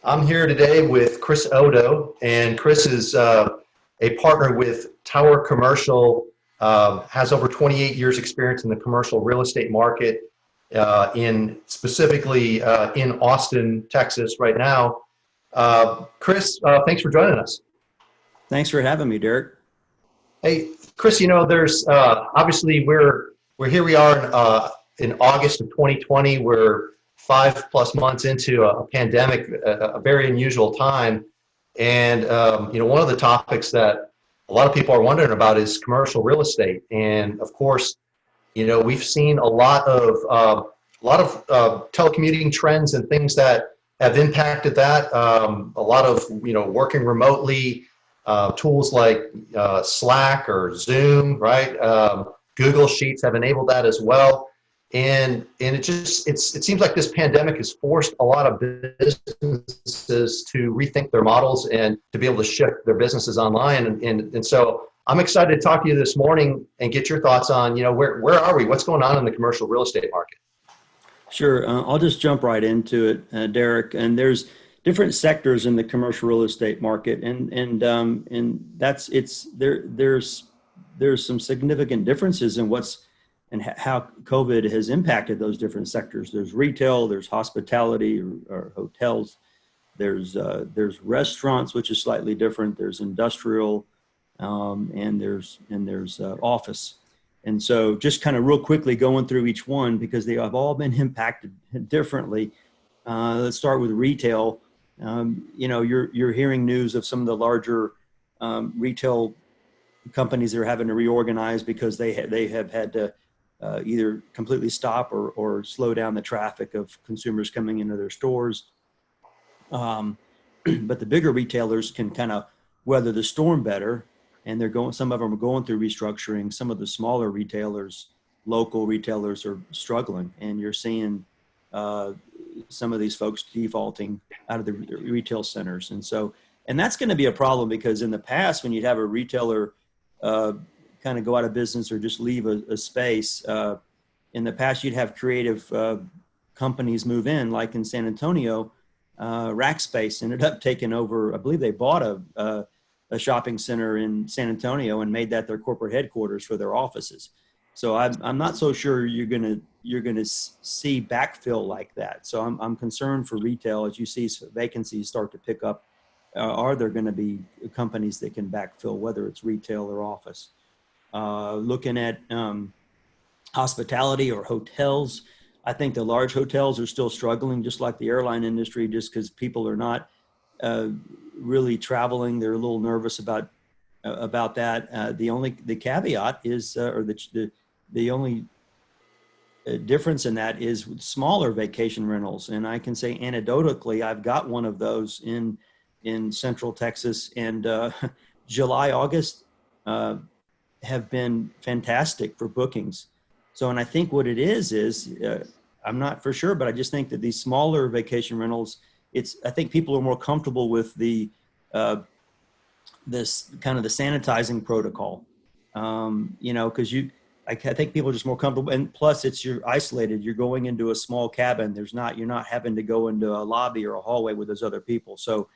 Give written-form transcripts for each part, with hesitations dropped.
I'm here today with Chris Oddo, and Chris is a partner with Tower Commercial, has over 28 years experience in the commercial real estate market, in specifically in Austin, Texas right now. Chris, thanks for joining us. Thanks for having me, Derek. Hey, Chris, there's obviously we're here we are in August of 2020. We're 5+ months into a pandemic, a very unusual time. And one of the topics that a lot of people are wondering about is commercial real estate. And of course, we've seen a lot of telecommuting trends and things that have impacted that. A lot of working remotely, tools like Slack or Zoom, right? Google Sheets have enabled that as well. And it seems like this pandemic has forced a lot of businesses to rethink their models and to be able to shift their businesses online. And so I'm excited to talk to you this morning and get your thoughts on, where are we? What's going on in the commercial real estate market? Sure, I'll just jump right into it, Derek. And there's different sectors in the commercial real estate market, and that's it's there. There's some significant differences in how COVID has impacted those different sectors. There's retail, there's hospitality or hotels, there's restaurants, which is slightly different. There's industrial, and there's office. And so just kind of real quickly going through each one because they have all been impacted differently. Let's start with retail. You're hearing news of some of the larger retail companies that are having to reorganize because they have had to either completely stop or slow down the traffic of consumers coming into their stores. But the bigger retailers can kind of weather the storm better, and some of them are going through restructuring. Some of the smaller retailers, local retailers, are struggling, and you're seeing some of these folks defaulting out of the retail centers. And that's going to be a problem because in the past, when you'd have a retailer kind of go out of business or just leave a space, in the past, you'd have creative companies move in, like in San Antonio. Rackspace ended up taking over. I believe they bought a shopping center in San Antonio and made that their corporate headquarters for their offices. So I'm not so sure you're gonna see backfill like that. So I'm concerned for retail as you see vacancies start to pick up. Are there going to be companies that can backfill, whether it's retail or office? Looking at hospitality or hotels, I think the large hotels are still struggling, just like the airline industry, just because people are not really traveling. They're a little nervous about that. The caveat is, or the only difference in that is smaller vacation rentals. And I can say anecdotally, I've got one of those in Central Texas, and July, August have been fantastic for bookings. So, and I think what it is I'm not for sure, but I just think that these smaller vacation rentals, I think people are more comfortable with this kind of the sanitizing protocol, because I think people are just more comfortable. And plus you're isolated, you're going into a small cabin. You're not having to go into a lobby or a hallway with those other people. So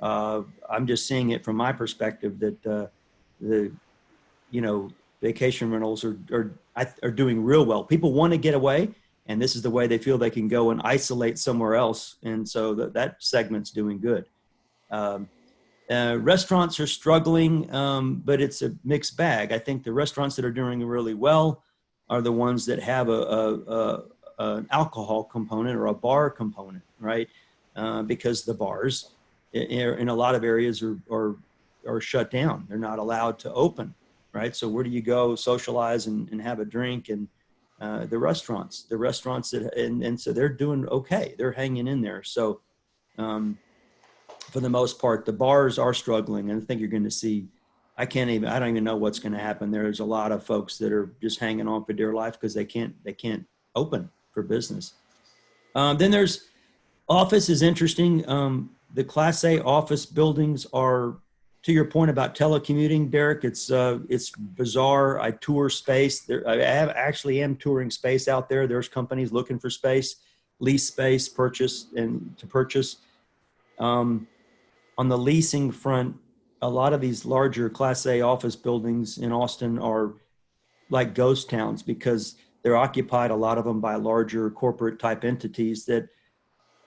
I'm just seeing it from my perspective that vacation rentals are doing real well. People want to get away, and this is the way they feel they can go and isolate somewhere else. And so that segment's doing good. Restaurants are struggling, but it's a mixed bag. I think the restaurants that are doing really well are the ones that have an alcohol component or a bar component, right? Because the bars in a lot of areas are shut down. They're not allowed to open, right? So where do you go socialize and have a drink? And the restaurants and so they're doing okay. They're hanging in there. So for the most part, the bars are struggling, and I think you're going to see. I don't even know what's going to happen. There's a lot of folks that are just hanging on for dear life because they can't open for business. Then there's office is interesting. The Class A office buildings are, to your point about telecommuting, Derek. It's bizarre. I tour space. Actually am touring space out there. There's companies looking for space, lease space, purchase. On the leasing front, a lot of these larger Class A office buildings in Austin are like ghost towns because they're occupied, a lot of them, by larger corporate type entities that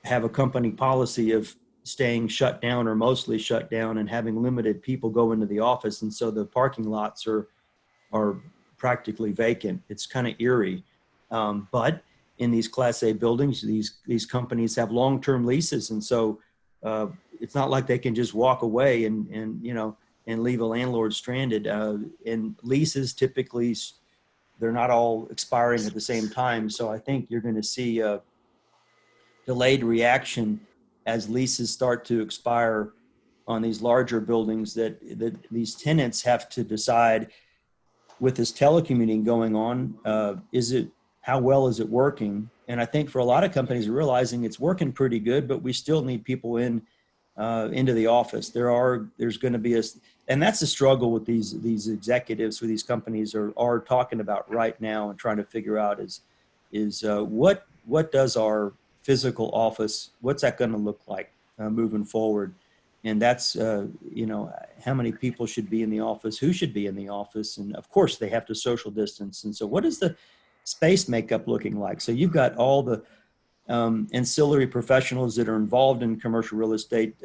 have a company policy of staying shut down or mostly shut down and having limited people go into the office. And so the parking lots are practically vacant. It's kind of eerie. But in these Class A buildings, these companies have long-term leases. And so it's not like they can just walk away and leave a landlord stranded. And leases typically, they're not all expiring at the same time. So I think you're going to see a delayed reaction as leases start to expire on these larger buildings that these tenants have to decide, with this telecommuting going on, how well is it working? And I think for a lot of companies realizing it's working pretty good, but we still need people into the office. There's going to be and that's a struggle with these executives who these companies are talking about right now and trying to figure out is what does our physical office, what's that going to look like moving forward? And that's, how many people should be in the office, who should be in the office. And of course they have to social distance. And so what is the space makeup looking like? So you've got all the ancillary professionals that are involved in commercial real estate,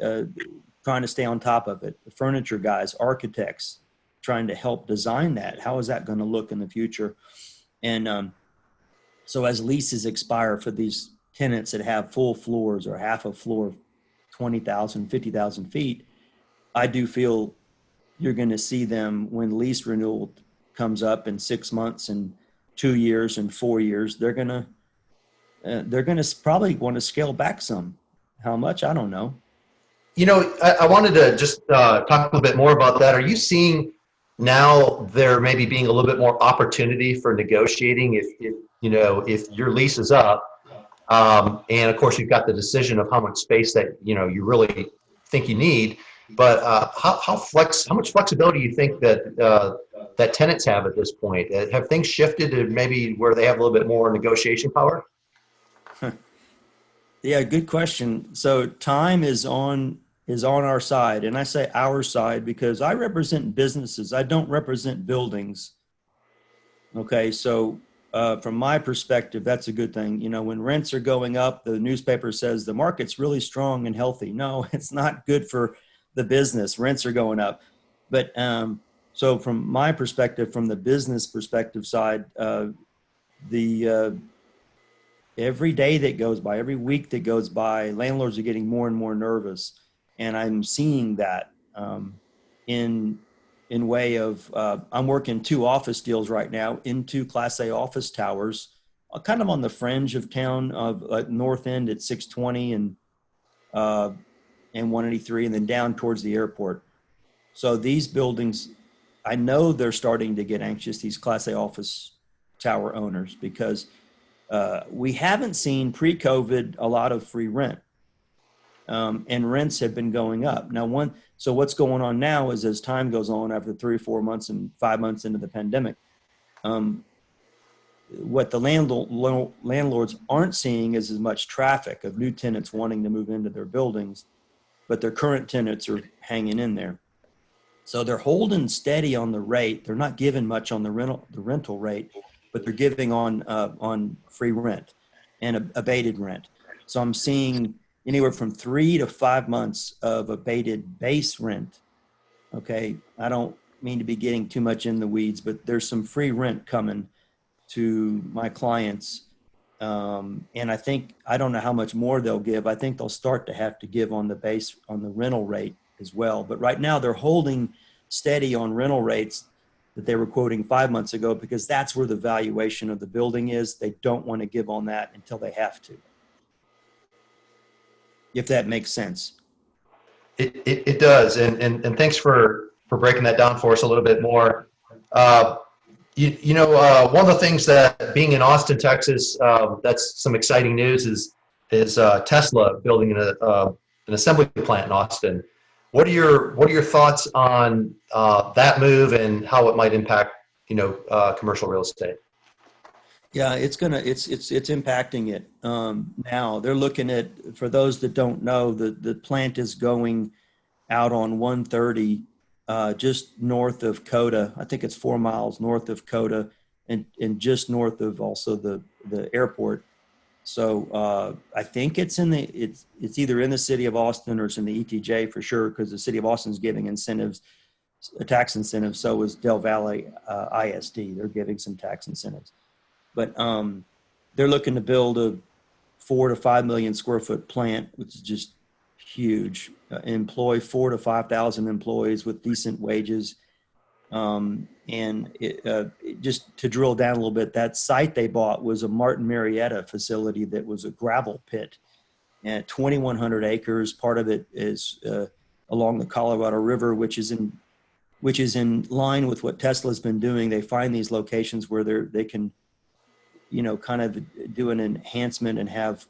trying to stay on top of it. The furniture guys, architects, trying to help design that. How is that going to look in the future? And so as leases expire for these tenants that have full floors or half a floor, 20,000, 50,000 feet, I do feel you're going to see them when lease renewal comes up in 6 months and 2 years and 4 years, they're going to probably want to scale back some. How much? I don't know. I wanted to just talk a little bit more about that. Are you seeing now there maybe being a little bit more opportunity for negotiating if your lease is up, and of course you've got the decision of how much space that you really think you need, but how much flexibility do you think that tenants have at this point? Have things shifted to maybe where they have a little bit more negotiation power? Yeah, good question. So time is on our side, and I say our side because I represent businesses. I don't represent buildings. Okay, so from my perspective, that's a good thing. When rents are going up, the newspaper says the market's really strong and healthy. No, it's not good for the business. Rents are going up. But so from my perspective, from the business perspective side, every day that goes by, every week that goes by, landlords are getting more and more nervous. And I'm seeing that in way of, I'm working 2 office deals right now in 2 Class A office towers, kind of on the fringe of town, of North End at 620 and 183, and then down towards the airport. So these buildings, I know they're starting to get anxious, these Class A office tower owners, because we haven't seen pre-COVID a lot of free rent, and rents have been going up. Now, so what's going on now is as time goes on, after 3 or 4 months and 5 months into the pandemic, what the landlords aren't seeing is as much traffic of new tenants wanting to move into their buildings, but their current tenants are hanging in there. So they're holding steady on the rate. They're not giving much on the rental rate, but they're giving on free rent and abated rent. So I'm seeing anywhere from 3 to 5 months of abated base rent. Okay, I don't mean to be getting too much in the weeds, but there's some free rent coming to my clients. And I don't know how much more they'll give. I think they'll start to have to give on the rental rate as well. But right now they're holding steady on rental rates that they were quoting 5 months ago, because that's where the valuation of the building is. They don't want to give on that until they have to, if that makes sense. It does, and thanks for breaking that down for us a little bit more. One of the things that being in Austin, Texas, that's some exciting news is Tesla building an assembly plant in Austin. What are your thoughts on that move and how it might impact commercial real estate? Yeah, it's impacting it now. They're looking at, for those that don't know, the plant is going out on 130, just north of Coda. I think it's 4 miles north of Coda, and just north of also the airport. So I think it's either in the city of Austin or it's in the ETJ for sure, because the city of Austin is giving incentives, tax incentives. So is Del Valle ISD. They're giving some tax incentives, but they're looking to build a 4 to 5 million square foot plant, which is just huge. Employ 4 to 5 thousand employees with decent wages. Just to drill down a little bit, that site they bought was a Martin Marietta facility that was a gravel pit, and 2,100 acres. Part of it is along the Colorado River, which is in line with what Tesla's been doing. They find these locations where they can, kind of do an enhancement and have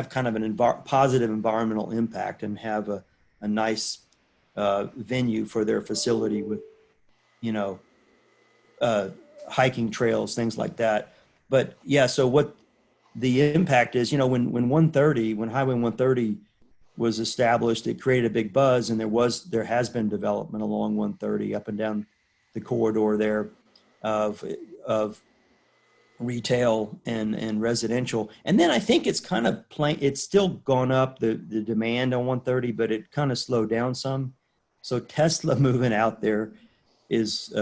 kind of an positive environmental impact, and have a nice venue for their facility with, you know, hiking trails, things like that. But yeah, so what the impact is, when Highway 130 was established, it created a big buzz, and there has been development along 130 up and down the corridor there of retail and residential. And then I think it's kind of it's still gone up, the demand on 130, but it kind of slowed down some. So Tesla moving out there is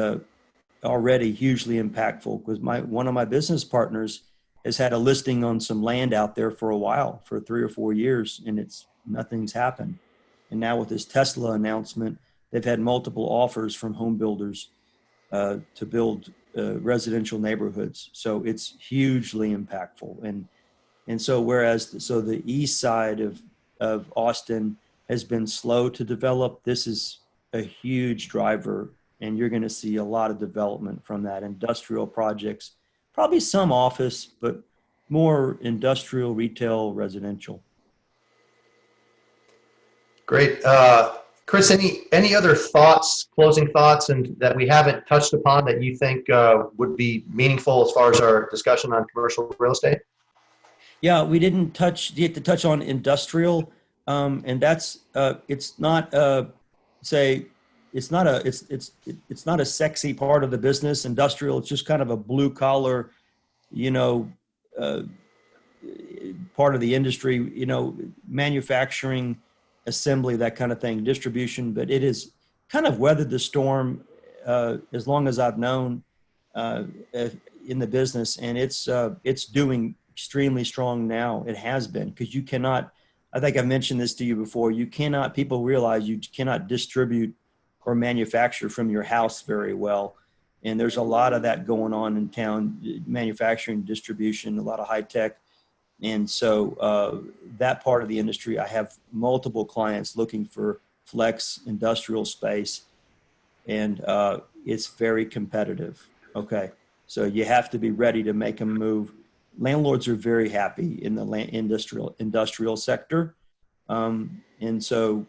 already hugely impactful, because one of my business partners has had a listing on some land out there for a while, for 3 or 4 years, and nothing's happened. And now with this Tesla announcement, they've had multiple offers from home builders to build residential neighborhoods. So it's hugely impactful. And so the east side of Austin has been slow to develop, this is a huge driver, and you're going to see a lot of development from that. Industrial projects, probably some office, but more industrial, retail, residential. Great. Chris, any other thoughts, closing thoughts, and that we haven't touched upon that you think would be meaningful as far as our discussion on commercial real estate? Yeah, we didn't get to touch on industrial, and that's it's not it's not a sexy part of the business. Industrial, it's just kind of a blue collar, uh, part of the industry, manufacturing, assembly, that kind of thing, distribution. But it has kind of weathered the storm as long as I've known in the business, and it's doing extremely strong now. It has been, because you cannot, I think I've mentioned this to you before, people realize you cannot distribute or manufacture from your house very well. And there's a lot of that going on in town, manufacturing, distribution, a lot of high tech. And so that part of the industry, I have multiple clients looking for flex industrial space, and it's very competitive. Okay. So you have to be ready to make a move. Landlords are very happy in the industrial sector. And so,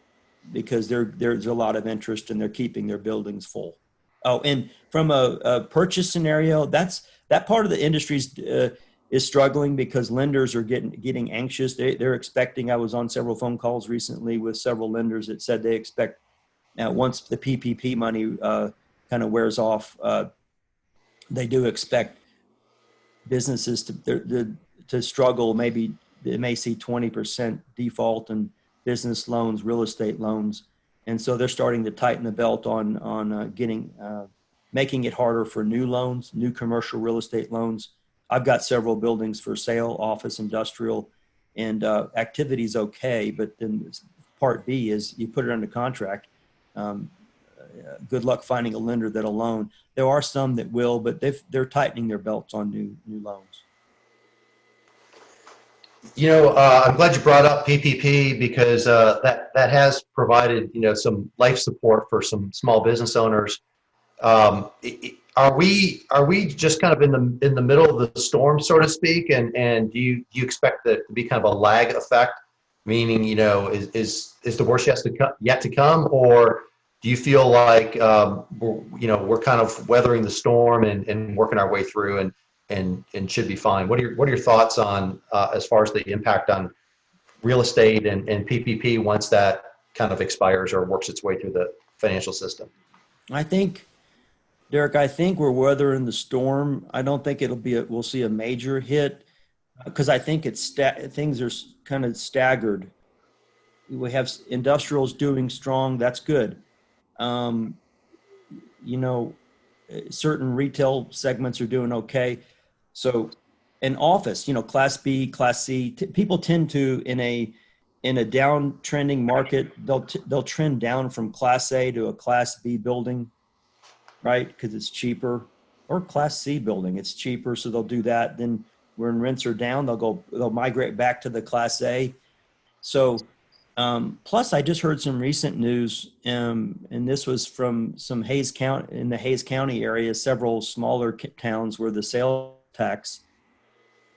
because there's a lot of interest, and they're keeping their buildings full. Oh, and from a purchase scenario, that part of the industry is struggling, because lenders are getting anxious. They're expecting. I was on several phone calls recently with several lenders that said they expect, now once the PPP money kind of wears off, they do expect businesses to struggle. Maybe they may see 20% default in business loans, real estate loans, and so they're starting to tighten the belt on making it harder for new loans, new commercial real estate loans. I've got several buildings for sale, office, industrial, and activity's okay. But then part B is you put it under contract. Good luck finding a lender that'll loan. There are some that will, but they're tightening their belts on new loans. I'm glad you brought up PPP, because that has provided some life support for some small business owners. Are we just kind of in the middle of the storm, so to speak, and do you expect that to be kind of a lag effect, meaning is the worst yet to come, or do you feel like we're kind of weathering the storm and working our way through and should be fine? What are your thoughts on as far as the impact on real estate and PPP once that kind of expires or works its way through the financial system? I think, Derek, I think we're weathering the storm. I don't think we'll see a major hit because I think things are kind of staggered. We have industrials doing strong. That's good. Um, you know, certain retail segments are doing okay. So an office, class B, class C, people tend to in a downtrending market, they'll trend down from class A to a class B building, right? Because it's cheaper, or class C building, it's cheaper. So they'll do that. Then when rents are down, they'll migrate back to the class A. So plus, I just heard some recent news, and this was from some Hayes County, in the Hayes County area, several smaller towns where the sales tax,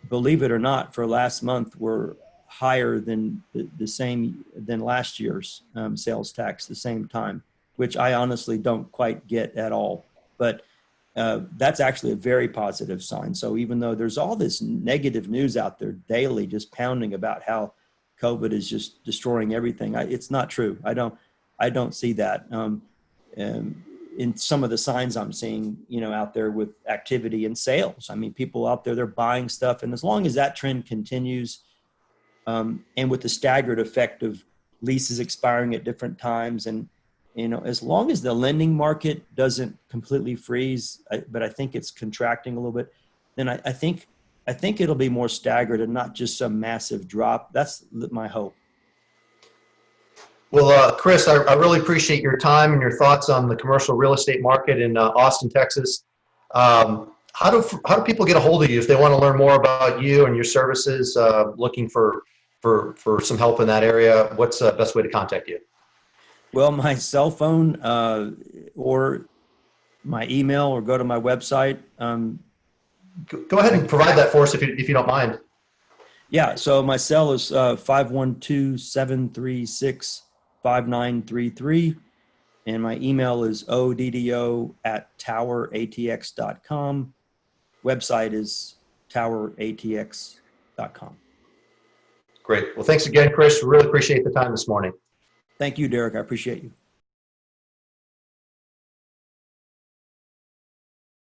believe it or not, for last month were higher than the same than last year's sales tax the same time, which I honestly don't quite get at all. But that's actually a very positive sign. So even though there's all this negative news out there daily, just pounding about how COVID is just destroying everything, it's not true. I don't see that in some of the signs I'm seeing, out there with activity and sales. I mean, people out there, they're buying stuff, and as long as that trend continues, and with the staggered effect of leases expiring at different times, and as long as the lending market doesn't completely freeze, but I think it's contracting a little bit, then I think it'll be more staggered and not just some massive drop. That's my hope. Well, Chris, I really appreciate your time and your thoughts on the commercial real estate market in Austin, Texas. How do people get a hold of you if they want to learn more about you and your services, looking for some help in that area? What's the best way to contact you? Well, my cell phone or my email, or go to my website. Go ahead and provide that for us if you don't mind. Yeah, so my cell is 512-736-5933, and my email is oddo@toweratx.com. Website is toweratx.com. Great. Well, thanks again, Chris. Really appreciate the time this morning. Thank you, Derek. I appreciate you.